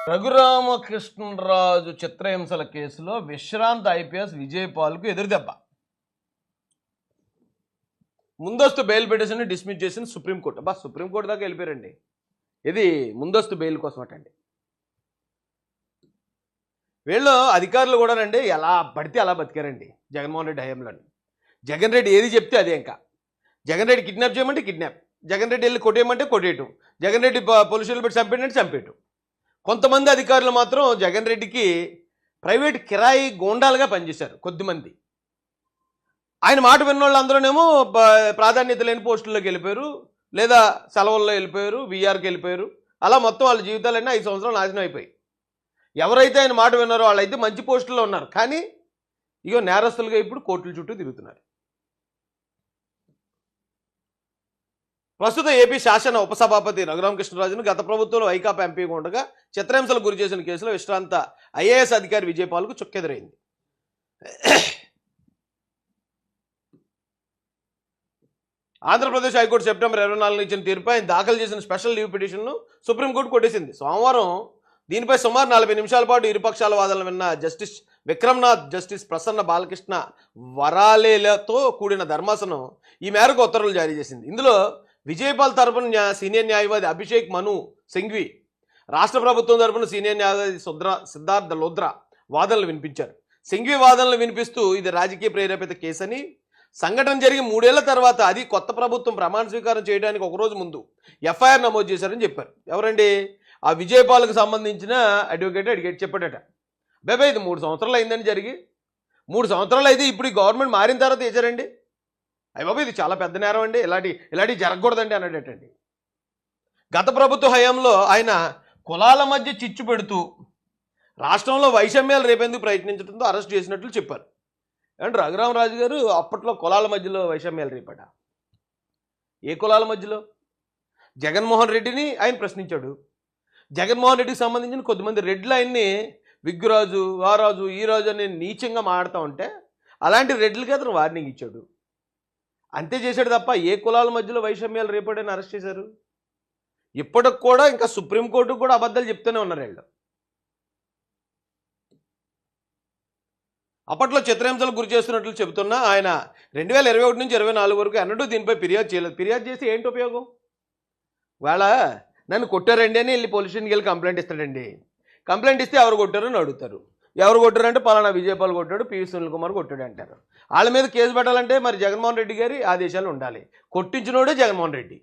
రఘురామకృష్ణరాజు చిత్రహింసల కేసులో విశ్రాంత ఐపీఎస్ విజయపాల్కు ఎదురుదెబ్బ. ముందస్తు బెయిల్ పిటిషన్ డిస్మిస్ చేసిన సుప్రీంకోర్టు. సుప్రీంకోర్టు దాకా వెళ్ళిపోయారండి. ఇది ముందస్తు బెయిల్ కోసం అటండి. వీళ్ళు అధికారులు కూడా రండి ఎలా పడితే అలా బతికారండి జగన్మోహన్ రెడ్డి హయాంలో. జగన్ రెడ్డి ఏది చెప్తే అదే. ఇంకా జగన్ రెడ్డి కిడ్నాప్ చేయమంటే కిడ్నాప్, జగన్ రెడ్డి వెళ్ళి కొట్టేయమంటే కొట్టేయటం, జగన్ రెడ్డి పోలీసులు పెట్టి చంపేటంటే చంపేయటం. కొంతమంది అధికారులు మాత్రం జగన్ రెడ్డికి ప్రైవేట్ కిరాయి గోండాలుగా పనిచేశారు కొద్దిమంది. ఆయన మాట విన్నోళ్ళు అందరూనేమో ప్రాధాన్యత లేని పోస్టుల్లోకి వెళ్ళిపోయారు, లేదా సెలవుల్లో వెళ్ళిపోయారు, వీఆర్కి వెళ్ళిపోయారు. అలా మొత్తం వాళ్ళ జీవితాలన్నీ 5 సంవత్సరాలు నాశనం అయిపోయి. ఎవరైతే ఆయన మాట విన్నారో వాళ్ళైతే మంచి పోస్టుల్లో ఉన్నారు, కానీ ఇగో నేరస్తులుగా ఇప్పుడు కోర్టుల చుట్టూ తిరుగుతున్నారు. ప్రస్తుత ఏపీ శాసన ఉపసభాపతి రఘురామకృష్ణరాజును గత ప్రభుత్వంలో వైకాపా ఎంపీగా ఉండగా చిత్రహింసలకు గురి చేసిన కేసులో విశ్రాంత ఐఏఎస్ అధికారి విజయపాల్కు చుక్కెదురైంది. ఆంధ్రప్రదేశ్ హైకోర్టు సెప్టెంబర్ 24 ఇచ్చిన తీర్పు ఆయన దాఖలు చేసిన స్పెషల్ లీవ్ పిటిషన్ను సుప్రీంకోర్టు కొట్టేసింది. సోమవారం దీనిపై సుమారు 40 నిమిషాల పాటు ఇరుపక్షాల వాదనలు విన్న జస్టిస్ విక్రమ్నాథ్, జస్టిస్ ప్రసన్న బాలకృష్ణ వరాలేలతో కూడిన ధర్మాసనం ఈ మేరకు ఉత్తర్వులు జారీ చేసింది. ఇందులో విజయపాల్ తరపున సీనియర్ న్యాయవాది అభిషేక్ మను సింఘ్వి, రాష్ట్ర ప్రభుత్వం తరపున సీనియర్ న్యాయవాది సిద్ధార్థ లోద్రా వాదనలు వినిపించారు. సింఘ్వి వాదనలు వినిపిస్తూ ఇది రాజకీయ ప్రేరేపిత కేసని, సంఘటన జరిగి 3 ఏళ్ల తర్వాత అది కొత్త ప్రభుత్వం ప్రమాణ స్వీకారం చేయడానికి ఒకరోజు ముందు ఎఫ్ఐఆర్ నమోదు చేశారని చెప్పారు. ఎవరండి? ఆ విజయపాల్కు సంబంధించిన అడ్వకేట్ చెప్పాడట. బాబాయ్ ఇది 3 సంవత్సరాలు అయిందని జరిగి 3 సంవత్సరాలు అయితే ఇప్పుడు ఈ గవర్నమెంట్ మారిన తర్వాత చేశారండి. అయ్య బాబు ఇది చాలా పెద్ద నేరం అండి, ఇలాంటివి జరగకూడదండి అన్నాడటండి. గత ప్రభుత్వ హయాంలో ఆయన కులాల మధ్య చిచ్చు పెడుతూ రాష్ట్రంలో వైషమ్యాలు రేపేందుకు ప్రయత్నించడంతో అరెస్ట్ చేసినట్లు చెప్పారు. అంటే రఘురామరాజు గారు అప్పట్లో కులాల మధ్యలో వైషమ్యాలు రేపాడ. ఏ కులాల మధ్యలో? జగన్మోహన్ రెడ్డిని ఆయన ప్రశ్నించాడు. జగన్మోహన్ రెడ్డికి సంబంధించిన కొద్దిమంది రెడ్లు ఆయన్ని విగ్గురాజు, వారాజు, ఈ రాజు అని నీచంగా మాడుతూ ఉంటే అలాంటి రెడ్లకి అతను వార్నింగ్ ఇచ్చాడు. అంతే చేశాడు తప్ప ఏ కులాల మధ్యలో వైషమ్యాలు రేపాడని అరెస్ట్ చేశారు. ఇప్పటికి కూడా ఇంకా సుప్రీంకోర్టుకు కూడా అబద్ధాలు చెప్తూనే ఉన్నారు వీళ్ళు. అప్పట్లో చిత్రహింసలకు గురి చేస్తున్నట్లు చెబుతున్నా ఆయన 2021 నుంచి 24 వరకు ఎన్నడూ దీనిపై ఫిర్యాదు చేయలేదు. ఫిర్యాదు చేసి ఏంటి ఉపయోగం? వాళ్ళ నన్ను కొట్టారండి అని వెళ్ళి పోలీస్ స్టేషన్కి వెళ్ళి కంప్లైంట్ ఇస్తాడండి. కంప్లైంట్ ఇస్తే ఎవరు కొట్టారు అని అడుగుతారు. ఎవరు కొట్టారంటే పలానా విజయపాల్ కొట్టాడు, పివి సునీల్ కుమార్ కొట్టాడు అంటారు. వాళ్ళ మీద కేసు పెట్టాలంటే మరి జగన్మోహన్ రెడ్డి గారి ఆదేశాలు ఉండాలి. కొట్టించినోడే జగన్మోహన్ రెడ్డి.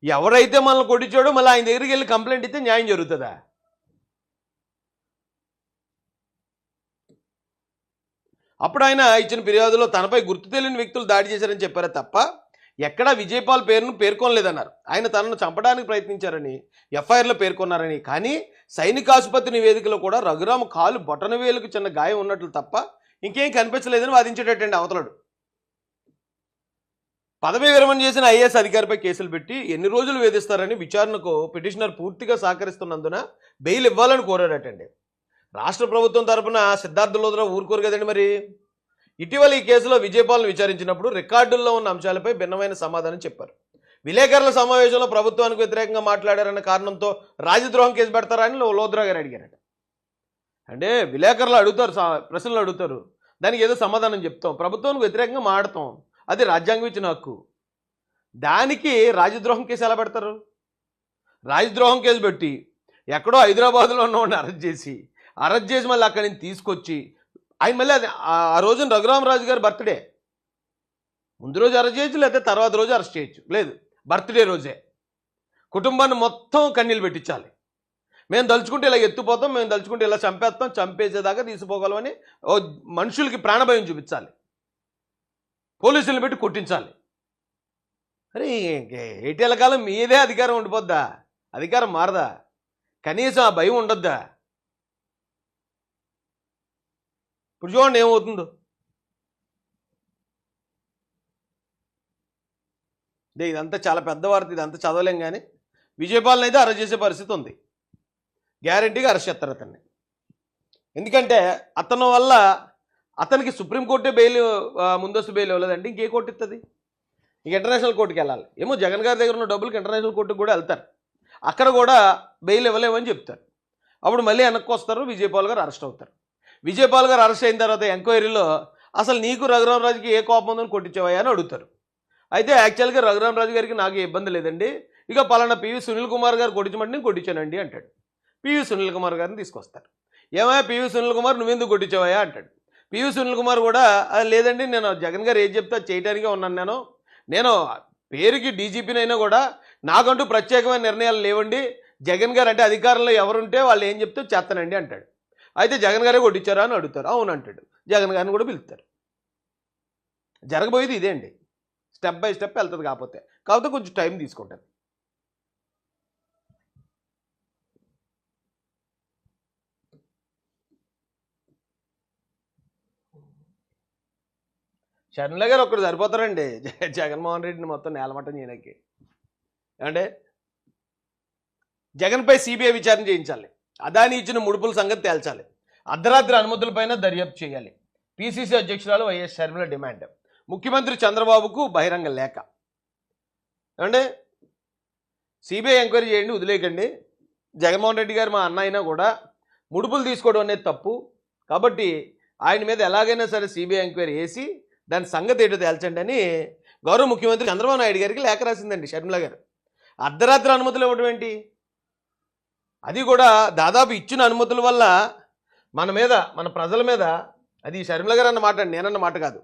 ఎవరైతే మనల్ని కొట్టించాడో మళ్ళీ ఆయన దగ్గరికి వెళ్ళి కంప్లైంట్ ఇస్తే న్యాయం జరుగుతుందా? అప్పుడు ఆయన ఇచ్చిన ఫిర్యాదులో తనపై గుర్తు తెలియని వ్యక్తులు దాడి చేశారని చెప్పారే తప్ప ఎక్కడా విజయపాల్ పేరును పేర్కొనలేదన్నారు. ఆయన తనను చంపడానికి ప్రయత్నించారని ఎఫ్ఐఆర్లో పేర్కొన్నారని, కానీ సైనిక ఆసుపత్రి నివేదికలో కూడా రఘురామ కాలు బొటన వేలుకు చిన్న గాయం ఉన్నట్లు తప్ప ఇంకేం కనిపించలేదని వాదించేటట్టండి అవతలడు. పదవీ విరమణ చేసిన ఐఏఎస్ అధికారిపై కేసులు పెట్టి ఎన్ని రోజులు వేధిస్తారని విచారణకు పిటిషనర్ పూర్తిగా సహకరిస్తున్నందున బెయిల్ ఇవ్వాలని కోరాడటండి. రాష్ట్ర ప్రభుత్వం తరపున సిద్ధార్థ లోద్రా ఊరుకోరు కదండి. మరి ఇటీవల ఈ కేసులో విజయపాల్ను విచారించినప్పుడు రికార్డుల్లో ఉన్న అంశాలపై భిన్నమైన సమాధానం చెప్పారు. విలేకరుల సమావేశంలో ప్రభుత్వానికి వ్యతిరేకంగా మాట్లాడారన్న కారణంతో రాజద్రోహం కేసు పెడతారా అని లోద్రా గారు అడిగారట. అంటే విలేకరులు అడుగుతారు, ప్రశ్నలు అడుగుతారు, దానికి ఏదో సమాధానం చెప్తాం, ప్రభుత్వానికి వ్యతిరేకంగా మాడతాం, అది రాజ్యాంగం ఇచ్చిన హక్కు. దానికి రాజద్రోహం కేసు ఎలా పెడతారు? రాజద్రోహం కేసు పెట్టి ఎక్కడో హైదరాబాద్లో ఉన్నవాడిని అరెస్ట్ చేసి మళ్ళీ అక్కడి నుంచి తీసుకొచ్చి ఆయన మళ్ళీ ఆ రోజున రఘురామరాజు గారి బర్త్డే ముందు రోజు అరెస్ట్ చేయొచ్చు, లేకపోతే తర్వాత రోజు అరెస్ట్ చేయొచ్చు. లేదు, బర్త్డే రోజే కుటుంబాన్ని మొత్తం కన్నీళ్ళు పెట్టించాలి. మేము తలుచుకుంటే ఇలా ఎత్తుపోతాం, మేము తలుచుకుంటే ఇలా చంపేస్తాం, చంపేసేదాకా తీసుకోగలమని మనుషులకి ప్రాణభయం చూపించాలి, పోలీసులను పెట్టి కొట్టించాలి. అరే ఏటేళ్ల కాలం మీదే అధికారం ఉండిపోద్దా? అధికారం మారదా? కనీసం ఆ భయం ఉండొద్దా? ఇప్పుడు చూడండి ఏమవుతుందో. ఇదంతా చాలా పెద్ద వార్త, ఇదంతా చదవలేం. కానీ విజయపాల్ని అయితే అరెస్ట్ చేసే పరిస్థితి ఉంది. గ్యారంటీగా అరెస్ట్ చేస్తారు అతన్ని. ఎందుకంటే అతను వల్ల అతనికి సుప్రీంకోర్టే బెయిల్, ముందస్తు బెయిల్ ఇవ్వలేదండి. ఇంకే కోర్టు ఇస్తుంది? ఇంక ఇంటర్నేషనల్ కోర్టుకి వెళ్ళాలి. ఏమో జగన్ గారి దగ్గర ఉన్న డబ్బులకి ఇంటర్నేషనల్ కోర్టుకు కూడా వెళ్తారు. అక్కడ కూడా బెయిల్ ఇవ్వలేమని చెప్తారు. అప్పుడు మళ్ళీ వెనక్కి వస్తారు, విజయపాల్ గారు అరెస్ట్ అవుతారు. విజయపాల్ గారు అరెస్ట్ అయిన తర్వాత ఎంక్వైరీలో అసలు నీకు రఘురామరాజుకి ఏ కోపం ఉందని కొట్టించేవా అని అడుగుతారు. అయితే యాక్చువల్గా రఘురామరాజు గారికి నాకు ఏ ఇబ్బంది లేదండి, ఇక పలానా పివి సునీల్ కుమార్ గారు కొట్టించమంటే నేను కొట్టించానండి అంటాడు. పివి సునీల్ కుమార్ గారిని తీసుకొస్తారు. ఏమయ్యా పివి సునీల్ కుమార్ నువ్వెందుకు కొట్టించావయ్యా అంటాడు. పివి సునీల్ కుమార్ కూడా లేదండి నేను జగన్ గారు ఏది చెప్తే అది చేయడానికే ఉన్నాను, నేను పేరుకి డీజీపీనైనా కూడా నాకంటూ ప్రత్యేకమైన నిర్ణయాలు లేవండి, జగన్ గారు అంటే అధికారంలో ఎవరుంటే వాళ్ళు ఏం చెప్తే చేస్తానండి అంటాడు. అయితే జగన్ గారే కొట్టించారా అని అడుగుతారు. అవును అంటాడు. జగన్ గారిని కూడా పిలుస్తారు. జరగబోయేది ఇదే అండి, స్టెప్ బై స్టెప్ వెళ్తుంది. కాకపోతే కొంచెం టైం తీసుకుంటుంది. షర్మిల గారు ఒక్కడు సరిపోతారండి జగన్మోహన్ రెడ్డిని మొత్తం నేలమట్టం చేయడానికి. అంటే జగన్పై సిబిఐ విచారణ చేయించాలి, అదాని ఇచ్చిన ముడుపుల సంగతి తేల్చాలి, అర్ధరాత్రి అనుమతులపైన దర్యాప్తు చేయాలి. పిసిసి అధ్యక్షురాలు వైఎస్ షర్మిల డిమాండ్. ముఖ్యమంత్రి చంద్రబాబుకు బహిరంగ లేఖ. అంటే సిబిఐ ఎంక్వైరీ చేయండి, వదిలేయకండి. జగన్మోహన్ రెడ్డి గారు మా అన్న అయినా కూడా ముడుపులు తీసుకోవడం అనేది తప్పు, కాబట్టి ఆయన మీద ఎలాగైనా సరే సిబిఐ ఎంక్వైరీ చేసి దాని సంగతి ఏంటో తేల్చండి అని గౌరవ ముఖ్యమంత్రి చంద్రబాబు నాయుడు గారికి లేఖ రాసిందండి షర్మిల గారు. అర్ధరాత్రి అనుమతులు ఇవ్వడం ఏంటి? అది కూడా దాదాపు ఇచ్చిన అనుమతుల వల్ల మన ప్రజల మీద, అది షర్మిల గారు అన్న మాట, నేనన్న మాట కాదు,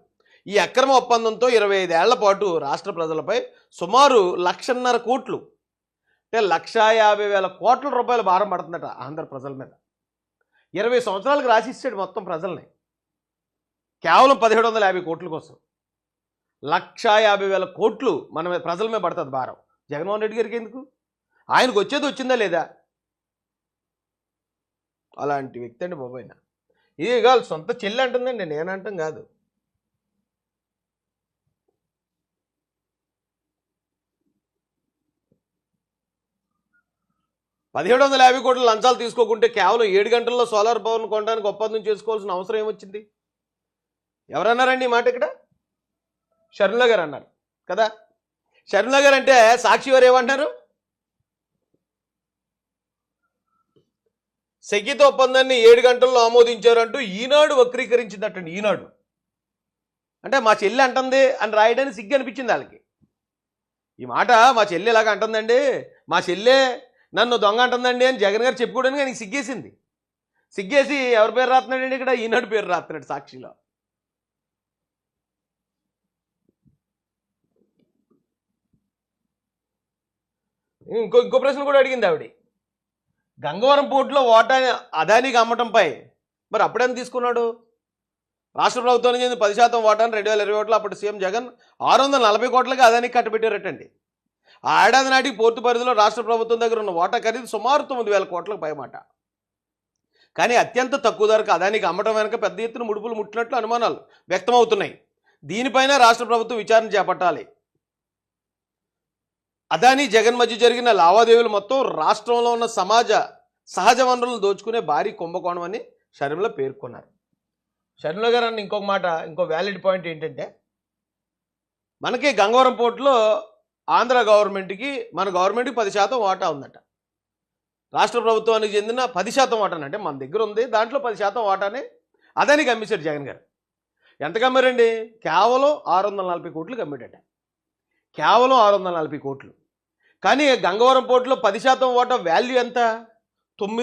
ఈ అక్రమ ఒప్పందంతో 25 ఏళ్ల పాటు రాష్ట్ర ప్రజలపై సుమారు 1,50,000 కోట్లు, అంటే 1,50,000 కోట్ల రూపాయల భారం పడుతుందట ఆంధ్ర ప్రజల మీద. 20 సంవత్సరాలకు రాసిస్తాడు మొత్తం ప్రజల్ని, కేవలం 1,750 కోట్ల కోసం 1,50,000 కోట్లు మన ప్రజల మీద పడుతుంది భారం. జగన్మోహన్ రెడ్డి గారికి ఎందుకు? ఆయనకు వచ్చేది వచ్చిందా లేదా? అలాంటి వ్యక్తి అండి బాబు ఆయన. ఇది కాదు, సొంత చెల్లి అంటుందండి, నేనంటాం కాదు. $1,750 కోట్ల లంచాలు తీసుకోకుంటే కేవలం 7 గంటల్లో సోలార్ పవర్ను కొనడానికి ఒప్పందం చేసుకోవాల్సిన అవసరం ఏమొచ్చింది? ఎవరన్నారండి ఈ మాట ఇక్కడ? షర్మిల గారు అన్నారు కదా. షర్మిల గారు అంటే సాక్షి వారు ఏమంటారు? సెకితో ఒప్పందాన్ని 7 గంటల్లో ఆమోదించారంటూ ఈనాడు వక్రీకరించిందటండి. ఈనాడు అంటే మా చెల్లి అంటుంది అని రాయడానికి సిగ్గు అనిపించింది వాళ్ళకి. ఈ మాట మా చెల్లి ఇలాగ అంటుందండి, మా చెల్లె నన్ను దొంగ అంటుందండి అని జగన్ గారు చెప్పుకోవడానికి ఆయనకి సిగ్గేసింది. సిగ్గేసి ఎవరి పేరు రాస్తున్నాడండి ఇక్కడ? ఈనాడు పేరు రాస్తున్నాడు సాక్షిలో. ఇంకో ప్రశ్న కూడా అడిగింది ఆవిడ. గంగవరం పోర్టులో వాటా అదానికి అమ్మటంపై మరి అప్పుడేం తీసుకున్నాడు? రాష్ట్ర ప్రభుత్వానికి చెందిన 10% వాటాను 2021లో అప్పటి సీఎం జగన్ 640 కోట్లకి అదానికి కట్టబెట్టారటండి. ఆ ఏడాది నాటికి పోర్టు పరిధిలో రాష్ట్ర ప్రభుత్వం దగ్గర ఉన్న వాటా ఖరీదు సుమారు 9,000 కోట్లకు పైమాట. కానీ అత్యంత తక్కువ ధరకు అదానికి అమ్మటం వెనక పెద్ద ఎత్తున ముడుపులు ముట్టినట్లు అనుమానాలు వ్యక్తమవుతున్నాయి. దీనిపైన రాష్ట్ర ప్రభుత్వం విచారణ చేపట్టాలి. అదాని జగన్ మధ్య జరిగిన లావాదేవీలు మొత్తం రాష్ట్రంలో ఉన్న సహజ వనరులను దోచుకునే భారీ కుంభకోణం అని షర్మిల పేర్కొన్నారు. షర్మిల గారు అన్న ఇంకొక మాట, ఇంకో వ్యాలిడ్ పాయింట్ ఏంటంటే, మనకి గంగవరం పోర్టులో ఆంధ్ర గవర్నమెంట్కి, మన గవర్నమెంట్కి 10% వాటా ఉందట. రాష్ట్ర ప్రభుత్వానికి చెందిన 10% వాటాను, అంటే మన దగ్గర ఉంది, దాంట్లో 10% వాటానే అదానికి అమ్మేశారు జగన్ గారు. ఎంత కమ్మారండి? కేవలం 640 కోట్లు కమ్మాడట. కేవలం 640 కోట్లు. కానీ గంగవరం పోర్టులో 10% వాటా వాల్యూ ఎంత? 9